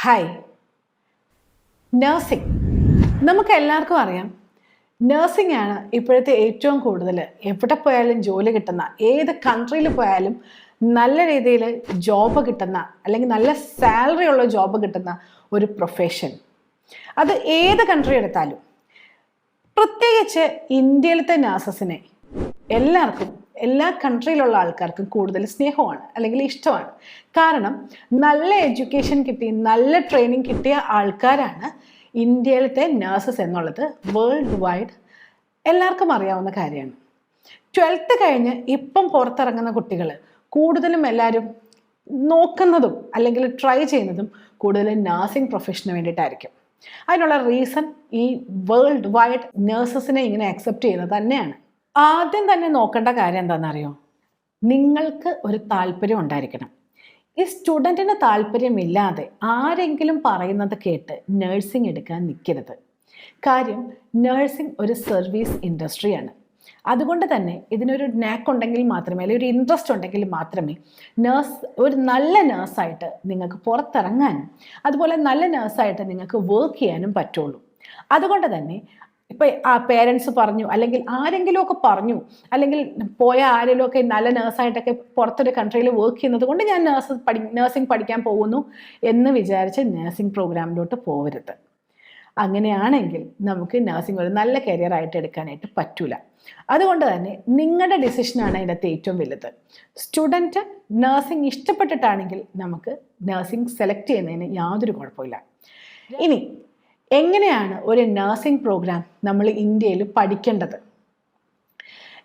Hi. Nursing നമുക്ക് എല്ലാവർക്കും അറിയാം. നഴ്സിംഗ് ആണ് ഇപ്പോഴത്തെ ഏറ്റവും കൂടുതൽ എവിടെ പോയാലും ജോലി കിട്ടുന്ന, ഏത് കൺട്രിയിൽ പോയാലും നല്ല രീതിയിൽ ജോബ് കിട്ടുന്ന അല്ലെങ്കിൽ നല്ല സാലറി ഉള്ള ജോബ് കിട്ടുന്ന ഒരു പ്രൊഫഷൻ. അത് ഏത് കൺട്രി എടുത്താലും, പ്രത്യേകിച്ച് ഇന്ത്യയിലത്തെ നഴ്സസിനെ എല്ലാവർക്കും, എല്ലാ കൺട്രിയിലുള്ള ആൾക്കാർക്കും കൂടുതൽ സ്നേഹമാണ് അല്ലെങ്കിൽ ഇഷ്ടമാണ്. കാരണം നല്ല എഡ്യൂക്കേഷൻ കിട്ടി, നല്ല ട്രെയിനിങ് കിട്ടിയ ആൾക്കാരാണ് ഇന്ത്യയിലത്തെ നഴ്സസ് എന്നുള്ളത് വേൾഡ് വൈഡ് എല്ലാവർക്കും അറിയാവുന്ന കാര്യമാണ്. 12th കഴിഞ്ഞ് ഇപ്പം പുറത്തിറങ്ങുന്ന കുട്ടികൾ കൂടുതലും എല്ലാവരും നോക്കുന്നതും അല്ലെങ്കിൽ ട്രൈ ചെയ്യുന്നതും കൂടുതലും നഴ്സിംഗ് പ്രൊഫഷന് വേണ്ടിയിട്ടായിരിക്കും. അതിനുള്ള റീസൺ ഈ വേൾഡ് വൈഡ് നഴ്സസിനെ ഇങ്ങനെ അക്സെപ്റ്റ് ചെയ്യുന്നത് തന്നെയാണ്. ആദ്യം തന്നെ നോക്കേണ്ട കാര്യം എന്താണെന്നറിയോ? നിങ്ങൾക്ക് ഒരു താല്പര്യം ഉണ്ടായിരിക്കണം. ഈ സ്റ്റുഡൻറ്റിന് താല്പര്യമില്ലാതെ ആരെങ്കിലും പറയുന്നത് കേട്ട് നഴ്സിംഗ് എടുക്കാൻ നിൽക്കരുത്. കാര്യം നഴ്സിംഗ് ഒരു സർവീസ് ഇൻഡസ്ട്രിയാണ്. അതുകൊണ്ട് തന്നെ ഇതിനൊരു നാക്ക് ഉണ്ടെങ്കിൽ മാത്രമേ, അല്ലെങ്കിൽ ഒരു ഇൻട്രസ്റ്റ് ഉണ്ടെങ്കിൽ മാത്രമേ ഒരു നല്ല നേഴ്സായിട്ട് നിങ്ങൾക്ക് പുറത്തിറങ്ങാനും അതുപോലെ നല്ല നേഴ്സായിട്ട് നിങ്ങൾക്ക് വർക്ക് ചെയ്യാനും പറ്റുള്ളൂ. അതുകൊണ്ട് തന്നെ ഇപ്പം ആ പേരൻസ് പറഞ്ഞു, അല്ലെങ്കിൽ ആരെങ്കിലും ഒക്കെ പറഞ്ഞു, അല്ലെങ്കിൽ പോയ ആരെങ്കിലും ഒക്കെ നല്ല നേഴ്സായിട്ടൊക്കെ പുറത്തൊരു കൺട്രിയിൽ വർക്ക് ചെയ്യുന്നത് കൊണ്ട് ഞാൻ നഴ്സിംഗ് പഠിക്കാൻ പോകുന്നു എന്ന് വിചാരിച്ച് നഴ്സിംഗ് പ്രോഗ്രാമിലോട്ട് പോകരുത്. അങ്ങനെയാണെങ്കിൽ നമുക്ക് നഴ്സിംഗ് ഒരു നല്ല കരിയറായിട്ട് എടുക്കാനായിട്ട് പറ്റൂല. അതുകൊണ്ട് തന്നെ നിങ്ങളുടെ ഡിസിഷനാണ് അതിനകത്ത് ഏറ്റവും വലുത്. സ്റ്റുഡൻറ്റ് നഴ്സിംഗ് ഇഷ്ടപ്പെട്ടിട്ടാണെങ്കിൽ നമുക്ക് നഴ്സിംഗ് സെലക്ട് ചെയ്യുന്നതിന് യാതൊരു കുഴപ്പമില്ല. ഇനി എങ്ങനെയാണ് ഒരു നഴ്സിംഗ് പ്രോഗ്രാം നമ്മൾ ഇന്ത്യയിൽ പഠിക്കേണ്ടത്?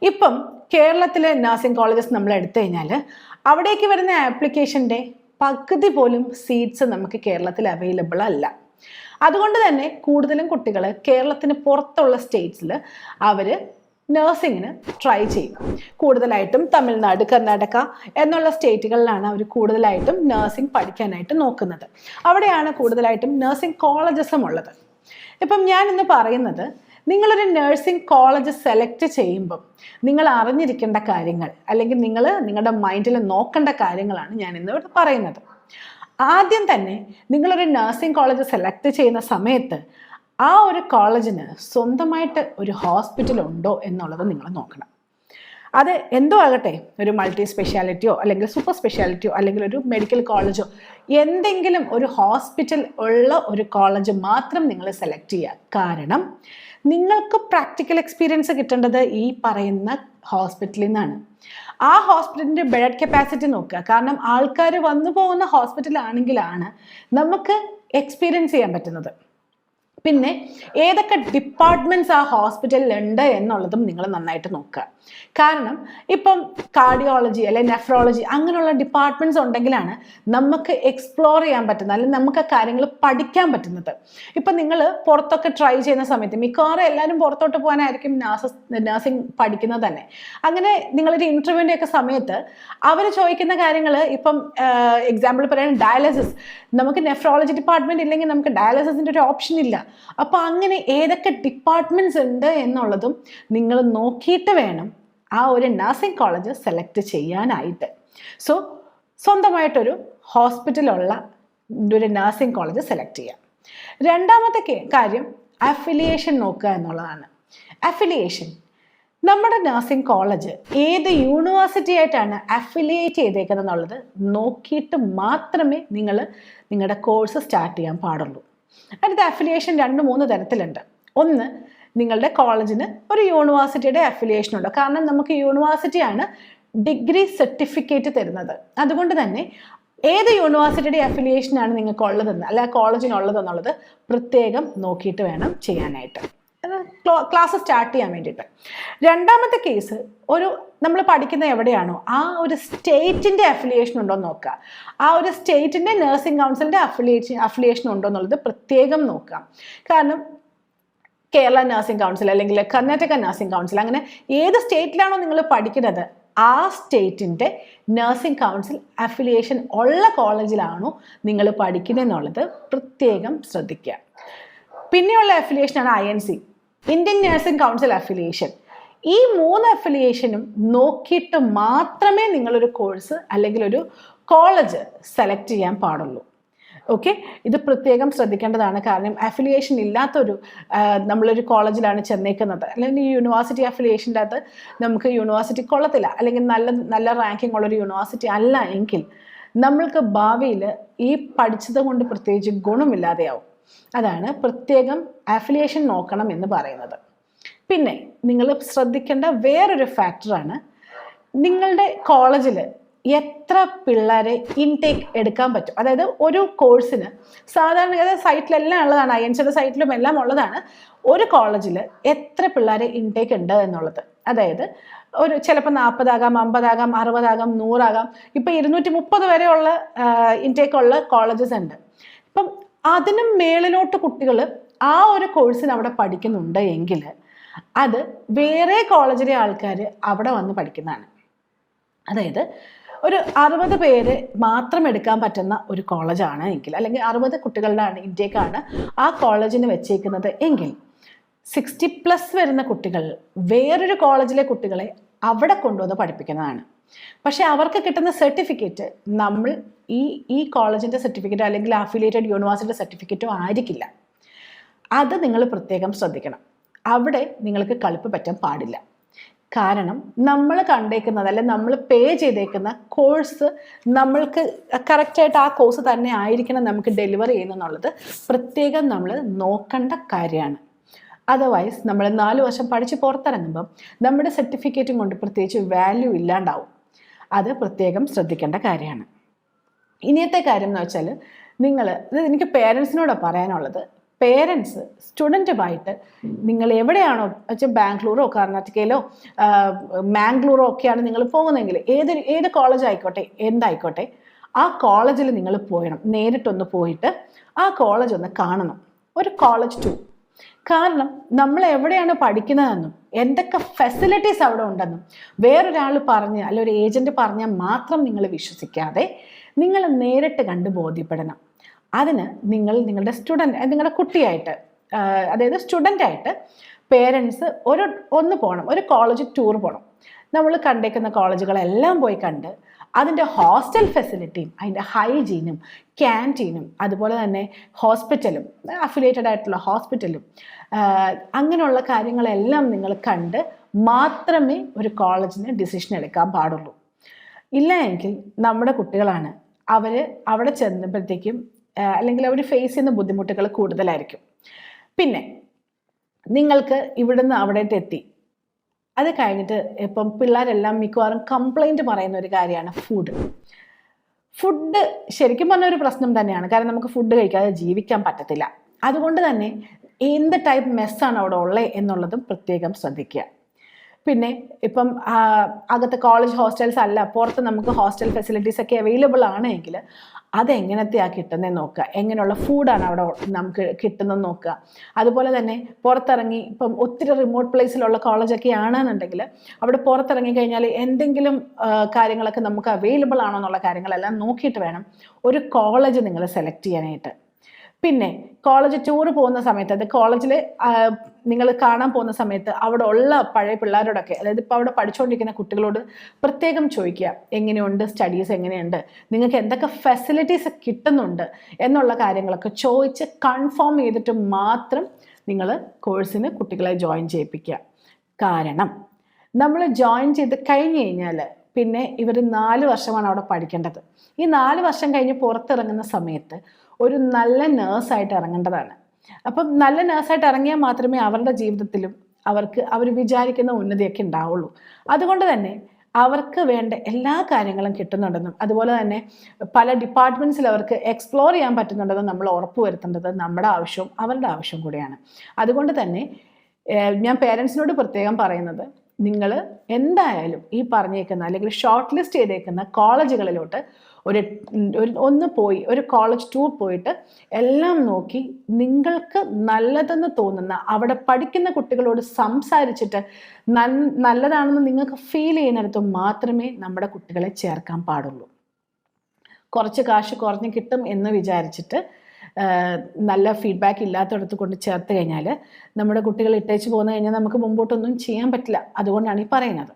ഇപ്പം കേരളത്തിലെ നഴ്സിംഗ് കോളേജസ് നമ്മൾ എടുത്തു കഴിഞ്ഞാൽ അവിടേക്ക് വരുന്ന ആപ്ലിക്കേഷൻ്റെ പകുതി പോലും സീറ്റ്സ് നമുക്ക് കേരളത്തിൽ അവൈലബിൾ അല്ല. അതുകൊണ്ട് തന്നെ കൂടുതലും കുട്ടികൾ കേരളത്തിന് പുറത്തുള്ള സ്റ്റേറ്റ്സിൽ അവർ നഴ്സിങ്ങിന് ട്രൈ ചെയ്യും. കൂടുതലായിട്ടും തമിഴ്നാട്, കർണാടക എന്നുള്ള സ്റ്റേറ്റുകളിലാണ് അവർ കൂടുതലായിട്ടും നഴ്സിംഗ് പഠിക്കാനായിട്ട് നോക്കുന്നത്. അവിടെയാണ് കൂടുതലായിട്ടും നഴ്സിംഗ് കോളേജസും ഉള്ളത്. ഇപ്പം ഞാൻ ഇന്ന് പറയുന്നത്, നിങ്ങളൊരു നഴ്സിംഗ് കോളേജ് സെലക്ട് ചെയ്യുമ്പം നിങ്ങൾ അറിഞ്ഞിരിക്കേണ്ട കാര്യങ്ങൾ, അല്ലെങ്കിൽ നിങ്ങളുടെ മൈൻഡിൽ നോക്കേണ്ട കാര്യങ്ങളാണ് ഞാൻ ഇന്നിവിടെ പറയുന്നത്. ആദ്യം തന്നെ നിങ്ങളൊരു നഴ്സിംഗ് കോളേജ് സെലക്ട് ചെയ്യുന്ന സമയത്ത് ആ ഒരു കോളേജിന് സ്വന്തമായിട്ട് ഒരു ഹോസ്പിറ്റൽ ഉണ്ടോ എന്നുള്ളത് നിങ്ങൾ നോക്കണം. അത് എന്തോ ആകട്ടെ, ഒരു മൾട്ടി സ്പെഷ്യാലിറ്റിയോ അല്ലെങ്കിൽ സൂപ്പർ സ്പെഷ്യാലിറ്റിയോ അല്ലെങ്കിൽ ഒരു മെഡിക്കൽ കോളേജോ, എന്തെങ്കിലും ഒരു ഹോസ്പിറ്റൽ ഉള്ള ഒരു കോളേജ് മാത്രം നിങ്ങൾ സെലക്ട് ചെയ്യുക. കാരണം നിങ്ങൾക്ക് പ്രാക്ടിക്കൽ എക്സ്പീരിയൻസ് കിട്ടേണ്ടത് ഈ പറയുന്ന ഹോസ്പിറ്റലിൽ നിന്നാണ്. ആ ഹോസ്പിറ്റലിൻ്റെ ബെഡ് കപ്പാസിറ്റി നോക്കുക. കാരണം ആൾക്കാർ വന്നു പോകുന്ന ഹോസ്പിറ്റലാണെങ്കിലാണ് നമുക്ക് എക്സ്പീരിയൻസ് ചെയ്യാൻ പറ്റുന്നത്. പിന്നെ ഏതൊക്കെ ഡിപ്പാർട്ട്മെൻറ്റ്സ് ആ ഹോസ്പിറ്റലിൽ ഉണ്ട് എന്നുള്ളതും നിങ്ങൾ നന്നായിട്ട് നോക്കുക. കാരണം ഇപ്പം കാർഡിയോളജി അല്ലെങ്കിൽ നെഫ്രോളജി അങ്ങനെയുള്ള ഡിപ്പാർട്ട്മെൻറ്റ്സ് ഉണ്ടെങ്കിലാണ് നമുക്ക് എക്സ്പ്ലോർ ചെയ്യാൻ പറ്റുന്നത്, അല്ലെങ്കിൽ നമുക്ക് ആ കാര്യങ്ങൾ പഠിക്കാൻ പറ്റുന്നത്. ഇപ്പം നിങ്ങൾ പുറത്തൊക്കെ ട്രൈ ചെയ്യുന്ന സമയത്ത് മിക്കവാറും എല്ലാവരും പുറത്തോട്ട് പോകാനായിരിക്കും നഴ്സിംഗ് പഠിക്കുന്നത് തന്നെ. അങ്ങനെ നിങ്ങളൊരു ഇൻ്റർവ്യൂവിൻ്റെ ഒക്കെ സമയത്ത് അവർ ചോദിക്കുന്ന കാര്യങ്ങൾ, ഇപ്പം എക്സാമ്പിൾ പറയുന്നത് ഡയാലിസിസ്, നമുക്ക് നെഫ്രോളജി ഡിപ്പാർട്ട്മെൻറ്റ് ഇല്ലെങ്കിൽ നമുക്ക് ഡയാലിസിസിൻ്റെ ഒരു ഓപ്ഷൻ ഇല്ല. അപ്പോൾ അങ്ങനെ ഏതൊക്കെ ഡിപ്പാർട്ട്മെൻറ്റ്സ് ഉണ്ട് എന്നുള്ളതും നിങ്ങൾ നോക്കിയിട്ട് വേണം ആ ഒരു നഴ്സിംഗ് കോളേജ് സെലക്ട് ചെയ്യാനായിട്ട്. സോ സ്വന്തമായിട്ടൊരു ഹോസ്പിറ്റലുള്ള ഒരു നഴ്സിംഗ് കോളേജ് സെലക്ട് ചെയ്യാം. രണ്ടാമത്തെ കാര്യം അഫിലിയേഷൻ നോക്കുക എന്നുള്ളതാണ്. അഫിലിയേഷൻ, നമ്മുടെ നഴ്സിംഗ് കോളേജ് ഏത് യൂണിവേഴ്സിറ്റി ആയിട്ടാണ് അഫിലിയേറ്റ് ചെയ്തേക്കുന്നത് എന്നുള്ളത് നോക്കിയിട്ട് മാത്രമേ നിങ്ങൾ നിങ്ങളുടെ കോഴ്സ് സ്റ്റാർട്ട് ചെയ്യാൻ പാടുള്ളൂ. അടുത്ത അഫിലിയേഷൻ 2-3 തരത്തിലുണ്ട്. ഒന്ന്, നിങ്ങളുടെ കോളേജിന് ഒരു യൂണിവേഴ്സിറ്റിയുടെ അഫിലിയേഷൻ ഉണ്ട്. കാരണം നമുക്ക് യൂണിവേഴ്സിറ്റിയാണ് ഡിഗ്രി സർട്ടിഫിക്കറ്റ് തരുന്നത്. അതുകൊണ്ട് തന്നെ ഏത് യൂണിവേഴ്സിറ്റിയുടെ അഫിലിയേഷനാണ് നിങ്ങൾക്ക് ഉള്ളതെന്ന്, അല്ല കോളേജിനുള്ളതെന്നുള്ളത് പ്രത്യേകം നോക്കിയിട്ട് വേണം ചെയ്യാനായിട്ട്, ക്ലാസ് സ്റ്റാർട്ട് ചെയ്യാൻ വേണ്ടിയിട്ട്. രണ്ടാമത്തെ കേസ്, നമ്മൾ പഠിക്കുന്ന എവിടെയാണോ ആ ഒരു സ്റ്റേറ്റിൻ്റെ അഫിലിയേഷൻ ഉണ്ടോ എന്ന് നോക്കുക. ആ ഒരു സ്റ്റേറ്റിൻ്റെ നഴ്സിംഗ് കൗൺസിലിൻ്റെ അഫിലിയേഷൻ ഉണ്ടോ എന്നുള്ളത് പ്രത്യേകം നോക്കുക. കാരണം കേരള നഴ്സിംഗ് കൗൺസിൽ അല്ലെങ്കിൽ കർണാടക നഴ്സിംഗ് കൗൺസിൽ, അങ്ങനെ ഏത് സ്റ്റേറ്റിലാണോ നിങ്ങൾ പഠിക്കുന്നത് ആ സ്റ്റേറ്റിൻ്റെ നഴ്സിംഗ് കൗൺസിൽ അഫിലിയേഷൻ ഉള്ള കോളേജിലാണോ നിങ്ങൾ പഠിക്കുന്നതെന്നുള്ളത് പ്രത്യേകം ശ്രദ്ധിക്കുക. പിന്നെയുള്ള അഫിലിയേഷനാണ് INC, Indian nursing council affiliation. ഈ 3 അഫിലിയേഷനും നോക്കിയിട്ട് മാത്രമേ നിങ്ങളൊരു കോഴ്സ് അല്ലെങ്കിൽ ഒരു കോളേജ് സെലക്ട് ചെയ്യാൻ പാടുള്ളൂ. ഓക്കെ, ഇത് പ്രത്യേകം ശ്രദ്ധിക്കേണ്ടതാണ്. കാരണം അഫിലിയേഷൻ ഇല്ലാത്തൊരു നമ്മളൊരു കോളേജിലാണ് ചെന്നേക്കുന്നത്, അല്ലെങ്കിൽ യൂണിവേഴ്സിറ്റി അഫിലിയേഷൻ്റെ അകത്ത് നമുക്ക് യൂണിവേഴ്സിറ്റി കൊള്ളത്തില്ല, അല്ലെങ്കിൽ നല്ല റാങ്കിങ് ഉള്ളൊരു യൂണിവേഴ്സിറ്റി അല്ല എങ്കിൽ നമ്മൾക്ക് ഭാവിയിൽ ഈ പഠിച്ചത് കൊണ്ട് പ്രത്യേകിച്ച് ഗുണമില്ലാതെയാവും. അതാണ് പ്രത്യേകം അഫിലിയേഷൻ നോക്കണം എന്ന് പറയുന്നത്. പിന്നെ നിങ്ങൾ ശ്രദ്ധിക്കേണ്ട വേറൊരു ഫാക്ടറാണ്, നിങ്ങളുടെ കോളേജിൽ എത്ര പിള്ളേരെ ഇൻടേക്ക് എടുക്കാൻ പറ്റും. അതായത് ഒരു കോഴ്സിന് സാധാരണ സൈറ്റിലെല്ലാം ഉള്ളതാണ്, IIMSയുടെ സൈറ്റിലും എല്ലാം ഉള്ളതാണ്, ഒരു കോളേജിൽ എത്ര പിള്ളേരെ ഇൻടേക്ക് ഉണ്ട് എന്നുള്ളത്. അതായത് ഒരു ചിലപ്പോൾ 40 ആകാം, 50 ആകാം, 60 ആകാം, 100 ആകാം, ഇപ്പം 230 വരെയുള്ള ഇൻടേക്ക് ഉള്ള കോളേജസ് ഉണ്ട്. ഇപ്പം അതിനും മേളിലോട്ട് കുട്ടികൾ ആ ഒരു കോഴ്സിന് അവിടെ പഠിക്കുന്നുണ്ട് എങ്കിൽ അത് വേറെ കോളേജിലെ ആൾക്കാർ അവിടെ വന്ന് പഠിക്കുന്നതാണ്. അതായത് ഒരു 60 പേര് മാത്രം എടുക്കാൻ പറ്റുന്ന ഒരു കോളേജാണ് എങ്കിൽ, അല്ലെങ്കിൽ 60 കുട്ടികളുടെ ഇൻടേക്കാണ് ആ കോളേജിന് വെച്ചേക്കുന്നത് എങ്കിൽ 60+ വരുന്ന കുട്ടികൾ വേറൊരു കോളേജിലെ കുട്ടികളെ അവിടെ കൊണ്ടുവന്ന് പഠിപ്പിക്കുന്നതാണ്. പക്ഷെ അവർക്ക് കിട്ടുന്ന സർട്ടിഫിക്കറ്റ് നമ്മൾ ഈ കോളേജിൻ്റെ സർട്ടിഫിക്കറ്റോ അല്ലെങ്കിൽ അഫിലിയേറ്റഡ് യൂണിവേഴ്സിറ്റി സർട്ടിഫിക്കറ്റോ ആയിരിക്കില്ല. അത് നിങ്ങൾ പ്രത്യേകം ശ്രദ്ധിക്കണം. അവിടെ നിങ്ങൾക്ക് കളിപ്പ് പറ്റാൻ പാടില്ല. കാരണം നമ്മൾ കണ്ടേക്കുന്നത്, അല്ലെങ്കിൽ നമ്മൾ പേ ചെയ്തേക്കുന്ന കോഴ്സ് നമ്മൾക്ക് കറക്റ്റായിട്ട് ആ കോഴ്സ് തന്നെ ആയിരിക്കണം നമുക്ക് ഡെലിവർ ചെയ്യുന്നതെന്നുള്ളത് പ്രത്യേകം നമ്മൾ നോക്കേണ്ട കാര്യമാണ്. അതർവൈസ് നമ്മൾ 4 വർഷം പഠിച്ച് പുറത്തിറങ്ങുമ്പം നമ്മുടെ സർട്ടിഫിക്കറ്റും കൊണ്ട് പ്രത്യേകിച്ച് വാല്യൂ ഇല്ലാണ്ടാവും. അത് പ്രത്യേകം ശ്രദ്ധിക്കേണ്ട കാര്യമാണ്. ഇനിയത്തെ കാര്യം എന്ന് വെച്ചാൽ ഇത് എനിക്ക് പേരൻസിനോട് പറയാനുള്ളത്, പേരൻസ് സ്റ്റുഡൻറ്റുമായിട്ട് നിങ്ങൾ എവിടെയാണോ വെച്ചാൽ ബാംഗ്ലൂരോ കർണാടകയിലോ മാംഗ്ലൂരോ ഒക്കെയാണ് നിങ്ങൾ പോകുന്നതെങ്കിൽ ഏത് കോളേജ് ആയിക്കോട്ടെ എന്തായിക്കോട്ടെ, ആ കോളേജിൽ നിങ്ങൾ നേരിട്ടൊന്ന് പോയിട്ട് ആ കോളേജ് ഒന്ന് കാണണം, ഒരു കോളേജ് ടൂർ. കാരണം നമ്മൾ എവിടെയാണ് പഠിക്കുന്നതെന്നും എന്തൊക്കെ ഫെസിലിറ്റീസ് അവിടെ ഉണ്ടെന്നും വേറൊരാൾ പറഞ്ഞ് അല്ല ഒരു ഏജൻറ്റ് പറഞ്ഞാൽ മാത്രം നിങ്ങൾ വിശ്വസിക്കാതെ നിങ്ങൾ നേരിട്ട് കണ്ട് ബോധ്യപ്പെടണം. അതിന് നിങ്ങളുടെ നിങ്ങളുടെ കുട്ടിയായിട്ട്, അതായത് സ്റ്റുഡൻ്റായിട്ട് പേരൻസ് ഒന്ന് പോകണം, ഒരു കോളേജ് ടൂർ പോകണം. നമ്മൾ കണ്ടേക്കുന്ന കോളേജുകളെല്ലാം പോയി കണ്ട് അതിൻ്റെ ഹോസ്റ്റൽ ഫെസിലിറ്റിയും അതിൻ്റെ ഹൈജീനും ക്യാൻറ്റീനും അതുപോലെ തന്നെ ഹോസ്പിറ്റലും അഫിലിയേറ്റഡ് ആയിട്ടുള്ള ഹോസ്പിറ്റലും അങ്ങനെയുള്ള കാര്യങ്ങളെല്ലാം നിങ്ങൾ കണ്ട് മാത്രമേ ഒരു കോളേജിന് ഡിസിഷൻ എടുക്കാൻ പാടുള്ളൂ. ഇല്ല എങ്കിൽ നമ്മുടെ കുട്ടികളാണ് അവിടെ ചെന്നപ്പോഴത്തേക്കും അല്ലെങ്കിൽ അവർ ഫേസ് ചെയ്യുന്ന ബുദ്ധിമുട്ടുകൾ കൂടുതലായിരിക്കും. പിന്നെ നിങ്ങൾക്ക് ഇവിടുന്ന് അവിടേക്ക് എത്തി, അത് കഴിഞ്ഞിട്ട് ഇപ്പം പിള്ളേരെല്ലാം മിക്കവാറും കംപ്ലൈൻറ്റ് പറയുന്ന ഒരു കാര്യമാണ് ഫുഡ് ശരിക്കും പറഞ്ഞ ഒരു പ്രശ്നം തന്നെയാണ്. കാരണം നമുക്ക് ഫുഡ് കഴിക്കാതെ ജീവിക്കാൻ പറ്റത്തില്ല. അതുകൊണ്ട് തന്നെ എന്ത് ടൈപ്പ് മെസ്സാണ് അവിടെ ഉള്ളത് എന്നുള്ളതും പ്രത്യേകം ശ്രദ്ധിക്കുക. പിന്നെ ഇപ്പം അകത്ത് കോളേജ് ഹോസ്റ്റൽസ് അല്ല, പുറത്ത് നമുക്ക് ഹോസ്റ്റൽ ഫെസിലിറ്റീസ് ഒക്കെ അവൈലബിൾ ആണെങ്കിൽ അതെങ്ങനത്തെയാണ് കിട്ടുന്നതെന്ന് നോക്കുക, എങ്ങനെയുള്ള ഫുഡാണ് അവിടെ നമുക്ക് കിട്ടുന്നതെന്ന് നോക്കുക. അതുപോലെ തന്നെ പുറത്തിറങ്ങി ഇപ്പം ഒത്തിരി റിമോട്ട് പ്ലേസിലുള്ള കോളേജൊക്കെ ആണെന്നുണ്ടെങ്കിൽ അവിടെ പുറത്തിറങ്ങി കഴിഞ്ഞാൽ എന്തെങ്കിലും കാര്യങ്ങളൊക്കെ നമുക്ക് അവൈലബിൾ ആണോ എന്നുള്ള കാര്യങ്ങളെല്ലാം നോക്കിയിട്ട് വേണം ഒരു കോളേജ് നിങ്ങൾ സെലക്ട് ചെയ്യാനായിട്ട്. പിന്നെ കോളേജ് ടൂർ പോകുന്ന സമയത്ത്, അത് കോളേജിൽ നിങ്ങൾ കാണാൻ പോകുന്ന സമയത്ത് അവിടെ ഉള്ള പഴയ പിള്ളേരോടൊക്കെ, അതായത് ഇപ്പോൾ അവിടെ പഠിച്ചുകൊണ്ടിരിക്കുന്ന കുട്ടികളോട് പ്രത്യേകം ചോദിക്കുക, എങ്ങനെയുണ്ട് സ്റ്റഡീസ്, എങ്ങനെയുണ്ട്, നിങ്ങൾക്ക് എന്തൊക്കെ ഫെസിലിറ്റീസ് കിട്ടുന്നുണ്ട് എന്നുള്ള കാര്യങ്ങളൊക്കെ ചോദിച്ച് കൺഫേം ചെയ്തിട്ട് മാത്രം നിങ്ങൾ കോഴ്സിന് കുട്ടികളെ ജോയിൻ ചെയ്യിപ്പിക്കുക. കാരണം നമ്മൾ ജോയിൻ ചെയ്ത് കഴിഞ്ഞ് കഴിഞ്ഞാൽ പിന്നെ ഇവർ 4 വർഷമാണ് അവിടെ പഠിക്കേണ്ടത്. ഈ 4 വർഷം കഴിഞ്ഞ് പുറത്തിറങ്ങുന്ന സമയത്ത് ഒരു നല്ല നേഴ്സായിട്ട് ഇറങ്ങേണ്ടതാണ്. അപ്പം നല്ല നേഴ്സായിട്ട് ഇറങ്ങിയാൽ മാത്രമേ അവരുടെ ജീവിതത്തിലും അവർ വിചാരിക്കുന്ന ഉന്നതിയൊക്കെ ഉണ്ടാവുള്ളൂ. അതുകൊണ്ട് തന്നെ അവർക്ക് വേണ്ട എല്ലാ കാര്യങ്ങളും കിട്ടുന്നുണ്ടെന്നും അതുപോലെ തന്നെ പല ഡിപ്പാർട്ട്മെൻറ്റ്സിൽ അവർക്ക് എക്സ്പ്ലോർ ചെയ്യാൻ പറ്റുന്നുണ്ടെന്നും നമ്മൾ ഉറപ്പുവരുത്തേണ്ടത് നമ്മുടെ ആവശ്യവും അവരുടെ ആവശ്യവും കൂടിയാണ്. അതുകൊണ്ട് തന്നെ ഞാൻ പേരൻസിനോട് പ്രത്യേകം പറയുന്നത്, നിങ്ങൾ എന്തായാലും ഈ പറഞ്ഞേക്കുന്ന അല്ലെങ്കിൽ ഷോർട്ട് ലിസ്റ്റ് ചെയ്തേക്കുന്ന കോളേജുകളിലോട്ട് ഒന്ന് പോയി ഒരു കോളേജ് ടൂർ പോയിട്ട് എല്ലാം നോക്കി നിങ്ങൾക്ക് നല്ലതെന്ന് തോന്നുന്ന അവിടെ പഠിക്കുന്ന കുട്ടികളോട് സംസാരിച്ചിട്ട് നല്ലതാണെന്ന് നിങ്ങൾക്ക് ഫീൽ ചെയ്യുന്നിടത്ത് മാത്രമേ നമ്മുടെ കുട്ടികളെ ചേർക്കാൻ പാടുള്ളൂ. കുറച്ച് കാശ് കുറഞ്ഞ് കിട്ടും എന്ന് വിചാരിച്ചിട്ട് നല്ല ഫീഡ്ബാക്ക് ഇല്ലാത്തടത്ത് കൊണ്ട് ചേർത്ത് കഴിഞ്ഞാൽ നമ്മുടെ കുട്ടികൾ ഇട്ടേച്ച് പോകുന്ന കഴിഞ്ഞാൽ നമുക്ക് മുമ്പോട്ടൊന്നും ചെയ്യാൻ പറ്റില്ല. അതുകൊണ്ടാണ് ഈ പറയുന്നത്.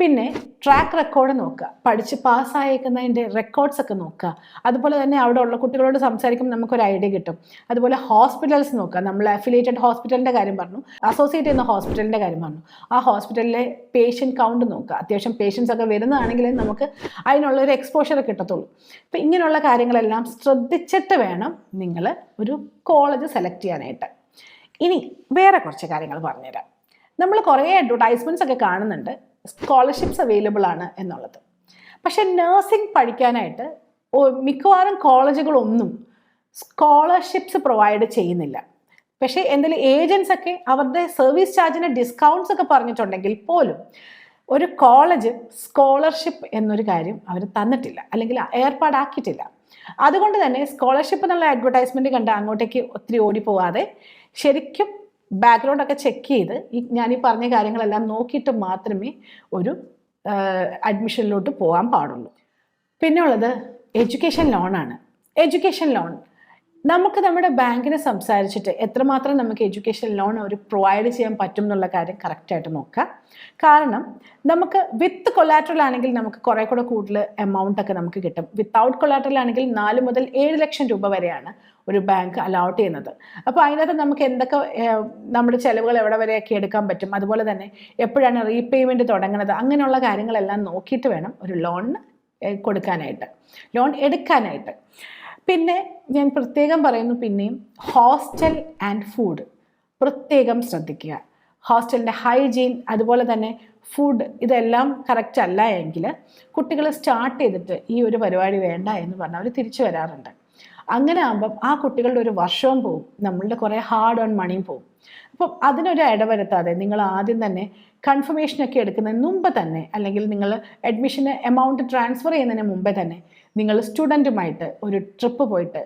പിന്നെ ട്രാക്ക് റെക്കോർഡ് നോക്കുക, പഠിച്ച് പാസ്സായേക്കുന്നതിൻ്റെ റെക്കോർഡ്സ് ഒക്കെ നോക്കുക. അതുപോലെ തന്നെ അവിടെ ഉള്ള കുട്ടികളോട് സംസാരിക്കുമ്പോൾ നമുക്കൊരു ഐഡിയ കിട്ടും. അതുപോലെ ഹോസ്പിറ്റൽസ് നോക്കുക. നമ്മൾ അഫിലിയേറ്റഡ് ഹോസ്പിറ്റലിൻ്റെ കാര്യം പറഞ്ഞു, അസോസിയേറ്റ് ചെയ്യുന്ന ഹോസ്പിറ്റലിൻ്റെ കാര്യം പറഞ്ഞു. ആ ഹോസ്പിറ്റലിലെ പേഷ്യൻ്റ് കൗണ്ട് നോക്കുക. അത്യാവശ്യം പേഷ്യൻസ് ഒക്കെ വരുന്നതാണെങ്കിൽ നമുക്ക് അതിനുള്ളൊരു എക്സ്പോഷർ കിട്ടത്തുള്ളൂ. അപ്പം ഇങ്ങനെയുള്ള കാര്യങ്ങളെല്ലാം ശ്രദ്ധിച്ചിട്ട് വേണം നിങ്ങൾ ഒരു കോളേജ് സെലക്ട് ചെയ്യാനായിട്ട്. ഇനി വേറെ കുറച്ച് കാര്യങ്ങൾ പറഞ്ഞുതരാം. നമ്മൾ കുറേ അഡ്വർടൈസ്മെൻറ്റ്സ് ഒക്കെ കാണുന്നുണ്ട് സ്കോളർഷിപ്സ് അവൈലബിൾ ആണ് എന്നുള്ളത്. പക്ഷെ നഴ്സിംഗ് പഠിക്കാനായിട്ട് മിക്കവാറും കോളേജുകളൊന്നും സ്കോളർഷിപ്സ് പ്രൊവൈഡ് ചെയ്യുന്നില്ല. പക്ഷേ എന്തെങ്കിലും ഏജൻസ് ഒക്കെ അവരുടെ സർവീസ് ചാർജിന് ഡിസ്കൗണ്ട്സ് ഒക്കെ പറഞ്ഞിട്ടുണ്ടെങ്കിൽ പോലും ഒരു കോളേജ് സ്കോളർഷിപ്പ് എന്നൊരു കാര്യം അവർ തന്നിട്ടില്ല, അല്ലെങ്കിൽ ഏർപ്പാടാക്കിയിട്ടില്ല. അതുകൊണ്ട് തന്നെ സ്കോളർഷിപ്പ് എന്നുള്ള അഡ്വർടൈസ്മെൻറ്റ് കണ്ട് അങ്ങോട്ടേക്ക് ഒത്തിരി ഓടിപ്പോവാതെ ശരിക്കും ബാക്ക്ഗ്രൗണ്ടൊക്കെ ചെക്ക് ചെയ്ത് ഞാൻ ഈ പറഞ്ഞ കാര്യങ്ങളെല്ലാം നോക്കിയിട്ട് മാത്രമേ ഒരു അഡ്മിഷനിലോട്ട് പോകാൻ പാടുള്ളൂ. പിന്നെ ഉള്ളത് എഡ്യൂക്കേഷൻ ലോണാണ്. എഡ്യൂക്കേഷൻ ലോൺ നമുക്ക് നമ്മുടെ ബാങ്കിനെ സംസാരിച്ചിട്ട് എത്രമാത്രം നമുക്ക് എഡ്യൂക്കേഷൻ ലോൺ അവർ പ്രൊവൈഡ് ചെയ്യാൻ പറ്റും എന്നുള്ള കാര്യം കറക്റ്റായിട്ട് നോക്കുക. കാരണം നമുക്ക് വിത്ത് കൊലാട്രൽ ആണെങ്കിൽ നമുക്ക് കുറേ കൂടെ കൂടുതൽ എമൗണ്ട് ഒക്കെ നമുക്ക് കിട്ടും. വിത്തൗട്ട് കൊലാട്രൽ ആണെങ്കിൽ 4 മുതൽ 7 ലക്ഷം രൂപ വരെയാണ് ഒരു ബാങ്ക് അലോട്ട് ചെയ്യുന്നത്. അപ്പോൾ അതിനകത്ത് നമുക്ക് എന്തൊക്കെ നമ്മുടെ ചിലവുകൾ എവിടെ വരെയൊക്കെ എടുക്കാൻ പറ്റും, അതുപോലെ തന്നെ എപ്പോഴാണ് റീപേയ്മെൻറ്റ് തുടങ്ങുന്നത്, അങ്ങനെയുള്ള കാര്യങ്ങളെല്ലാം നോക്കിയിട്ട് വേണം ഒരു ലോൺ കൊടുക്കാനായിട്ട്, ലോൺ എടുക്കാനായിട്ട്. പിന്നെ ഞാൻ പ്രത്യേകം പറയുന്നു, പിന്നെയും ഹോസ്റ്റൽ ആൻഡ് ഫുഡ് പ്രത്യേകം ശ്രദ്ധിക്കുക. ഹോസ്റ്റലിൻ്റെ ഹൈജീൻ, അതുപോലെ തന്നെ ഫുഡ്, ഇതെല്ലാം കറക്റ്റ് അല്ല എങ്കിൽ കുട്ടികൾ സ്റ്റാർട്ട് ചെയ്തിട്ട് ഈ ഒരു പരിപാടി വേണ്ട എന്ന് പറഞ്ഞാൽ അവർ തിരിച്ചു വരാറുണ്ട്. അങ്ങനെ ആകുമ്പം ആ കുട്ടികളുടെ ഒരു വർഷവും പോവും, നമ്മളുടെ കുറേ ഹാർഡ് ഏൺ മണിയും പോവും. അപ്പം അതിനൊരു ഇടവരുത്താതെ നിങ്ങൾ ആദ്യം തന്നെ കൺഫർമേഷനൊക്കെ എടുക്കുന്നതിന് മുമ്പ് തന്നെ, അല്ലെങ്കിൽ നിങ്ങൾ അഡ്മിഷന് എമൗണ്ട് ട്രാൻസ്ഫർ ചെയ്യുന്നതിന് മുമ്പേ തന്നെ നിങ്ങൾ സ്റ്റുഡൻറ്റുമായിട്ട് ഒരു ട്രിപ്പ് പോയിട്ട്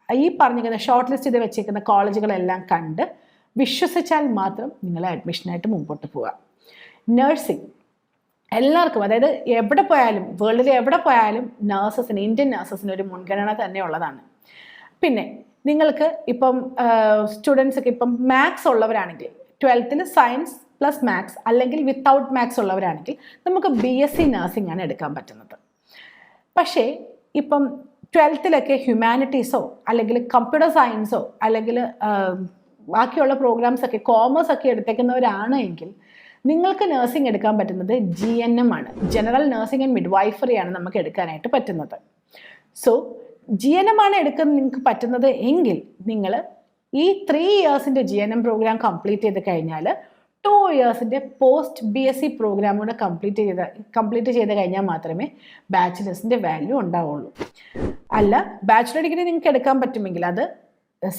ഈ പറഞ്ഞിരിക്കുന്ന ഷോർട്ട് ലിസ്റ്റ് ചെയ്ത് വെച്ചേക്കുന്ന കോളേജുകളെല്ലാം കണ്ട് വിശ്വസിച്ചാൽ മാത്രം നിങ്ങൾ അഡ്മിഷനായിട്ട് മുമ്പോട്ട് പോവുക. നഴ്സിംഗ് എല്ലാവർക്കും, അതായത് എവിടെ പോയാലും, വേൾഡിൽ എവിടെ പോയാലും നഴ്സസിന്, ഇന്ത്യൻ നഴ്സസിന് ഒരു മുൻഗണന തന്നെ ഉള്ളതാണ്. പിന്നെ നിങ്ങൾക്ക് ഇപ്പം സ്റ്റുഡൻസൊക്കെ ഇപ്പം മാത്സ് ഉള്ളവരാണെങ്കിൽ 12th സയൻസ് പ്ലസ് മാത്സ്, അല്ലെങ്കിൽ വിത്തൗട്ട് മാത്സ് ഉള്ളവരാണെങ്കിൽ നമുക്ക് BSc നഴ്സിംഗ് ആണ് എടുക്കാൻ പറ്റുന്നത്. പക്ഷേ ഇപ്പം 12th ഹ്യൂമാനിറ്റീസോ അല്ലെങ്കിൽ കമ്പ്യൂട്ടർ സയൻസോ അല്ലെങ്കിൽ ബാക്കിയുള്ള പ്രോഗ്രാംസൊക്കെ കോമേഴ്സ് ഒക്കെ എടുത്തേക്കുന്നവരാണ് എങ്കിൽ നിങ്ങൾക്ക് നഴ്സിംഗ് എടുക്കാൻ പറ്റുന്നത് GNM ആണ്, ജനറൽ നഴ്സിംഗ് ആൻഡ് മിഡ്വൈഫറി ആണ് നമുക്ക് എടുക്കാനായിട്ട് പറ്റുന്നത്. സോ GNM ആണ് എടുക്കാൻ നിങ്ങൾക്ക് പറ്റുന്നത് എങ്കിൽ നിങ്ങൾ ഈ 3 ഇയേഴ്സിൻ്റെ GNM പ്രോഗ്രാം കംപ്ലീറ്റ് ചെയ്ത് കഴിഞ്ഞാൽ 2 ഇയേഴ്സിൻ്റെ പോസ്റ്റ് BSc പ്രോഗ്രാം കൂടെ കംപ്ലീറ്റ് ചെയ്ത് കഴിഞ്ഞാൽ മാത്രമേ ബാച്ചിലേഴ്സിൻ്റെ വാല്യൂ ഉണ്ടാവുള്ളൂ. അല്ല, ബാച്ചിലർ ഡിഗ്രി നിങ്ങൾക്ക് എടുക്കാൻ പറ്റുമെങ്കിൽ അത്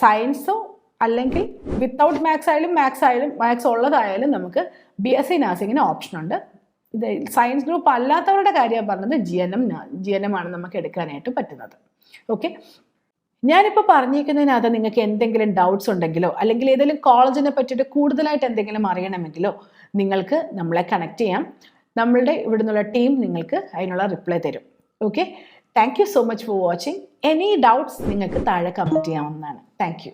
സയൻസോ അല്ലെങ്കിൽ വിത്തൗട്ട് മാത്സ് ആയാലും മാത്സ് ഉള്ളതായാലും നമുക്ക് BSc നഴ്സിങ്ങിന് ഓപ്ഷനുണ്ട്. ഇത് സയൻസ് ഗ്രൂപ്പ് അല്ലാത്തവരുടെ കാര്യമാണ് പറഞ്ഞത്. GNM ആണ് നമുക്ക് എടുക്കാനായിട്ട് പറ്റുന്നത്. ഓക്കെ, ഞാനിപ്പോൾ പറഞ്ഞിരിക്കുന്നതിനകത്ത് നിങ്ങൾക്ക് എന്തെങ്കിലും ഡൗട്ട്സ് ഉണ്ടെങ്കിലോ അല്ലെങ്കിൽ ഏതെങ്കിലും കോളേജിനെ പറ്റിയിട്ട് കൂടുതലായിട്ട് എന്തെങ്കിലും അറിയണമെങ്കിലോ നിങ്ങൾക്ക് നമ്മളെ കണക്ട് ചെയ്യാം. നമ്മളുടെ ഇവിടെ നിന്നുള്ള ടീം നിങ്ങൾക്ക് അതിനുള്ള റിപ്ലൈ തരും. Okay, thank you so much for watching. Any doubts നിങ്ങൾക്ക് താഴെ കമൻറ്റ് ചെയ്യാവുന്നതാണ്. Thank you.